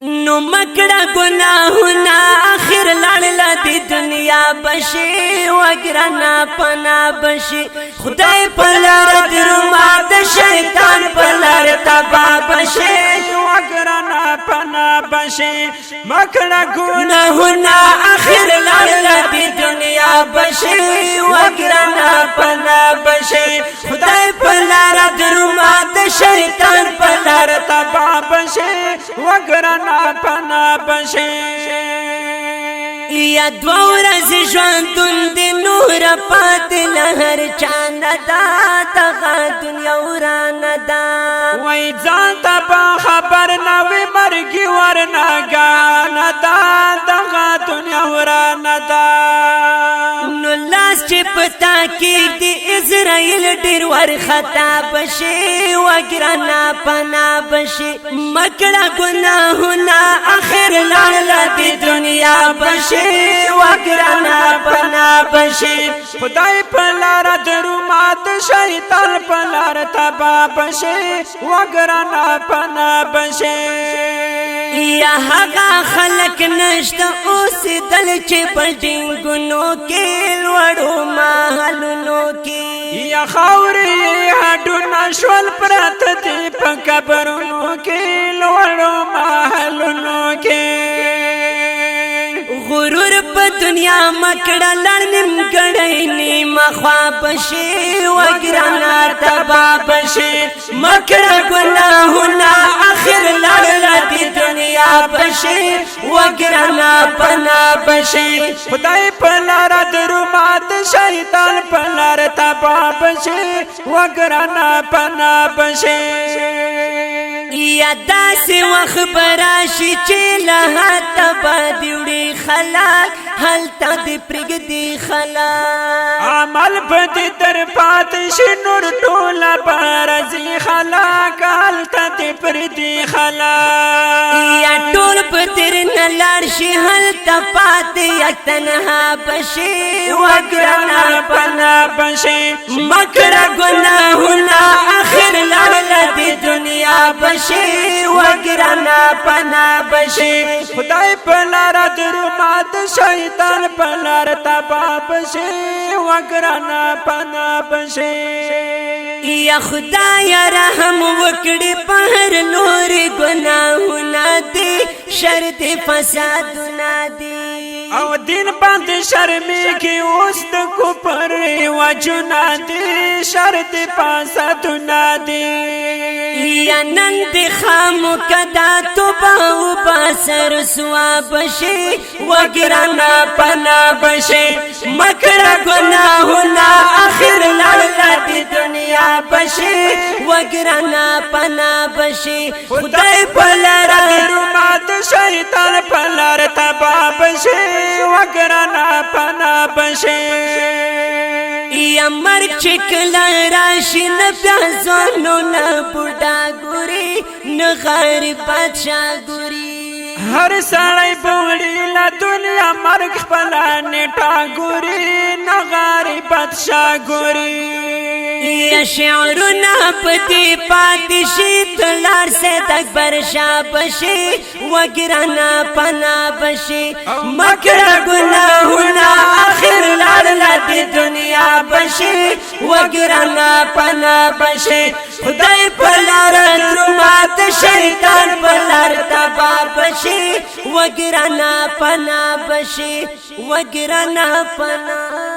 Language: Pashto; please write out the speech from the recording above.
نو مکڑا گناہنا آخر لڑلا دی دنیا بشی وگرنا پنا بشی خدای پلار درما د شیطان پلار تبا بشی وگرنا پنا بشی مکڑا گناہنا آخر لڑلا دی دنیا بشی وگرنا پنا بشی خدای پلار درما د شیطان پلار تبا بشی وگرنا پنا بشی یا دو ورځ ژوندون د نور پات لهر چانه دا دغه دنیا ورانه دا وای ځان ته خبر نه وي مرګي ورناګانه دا دغه دنیا ورانه دا نو لاس چې پتا کې د اسرائیل ډیر ور خطا بشي وګرنا پنا بشي مکړه ګناهونه اخر لاله د دنیا بشي وگرنا پنا بشی خدای پلار درومات شیطان پلار تبا بشی وگرنا پنا بشی یا حقا خلق نشتا اوس دل چه پشنگنو کی لوڑو محلونو کی یا خوری ہڈو نشول پرات دی پا کبرونو کی لوڑو محلونو کی غرور په دنیا مکړه لړنم ګړې نیم خواب شي وګرنا تبا بشي مکړه ګناهونه اخر لړل دی دنیا بشي وګرنا پنا بشي خدای پلار درومات شیطان پلار تبا بشي وګرنا پنا بشي یا داسې وخت براشي چې له تبا دیوړي خلاق هلته دې پرېږدي خلاق عمل په دې در پاتې شي نور ټوله برځي خلاق هلته دې پرېږدي خلاق یا ټول په تېر نه لاړ شي هلته پاتې یک تنها بشي وګرنا پنا بشي مکړه ګناهونه اخر لړل دی دنیا بشي وګرنا پنا بشي خدای پلار درومات شیطان پلار تبا بشي وگرنا پنا بشي یا خدای رحم وکړي پر نور ګناهونه دي شرط فسادونه دي او دین باندې شرمې کې اوس د کوپر وجنا دي شرط فسادونه دي یا نن دي خامو کدا توبه او باسر سوا بشي وګرنا پنا بشي مکړه ګناهونه اخر لړل دی دنیا بشي وګرنا پنا بشي خدای پلار درومات شیطان پلار تبا بشي وگرنا پنا بشي یا مرگ چکل راشی نبیا زونو نبودا گوری نغاری بادشاہ گوری هر سړی بوړي لا دنیا مرګ خپل نیټه ګوري نغاری بادشاہ ګوري یا شعرنا پتی پاتشی دلار سے اکبر شاہ بشی وگرنا پنا بشی مکړه ګناهونه اخر لړل دی دنیا بشی وگرنا پنا بشی خدای پلار درومات شیطان پلار تبا بشی وگرنا پنا بشي وگرنا پنا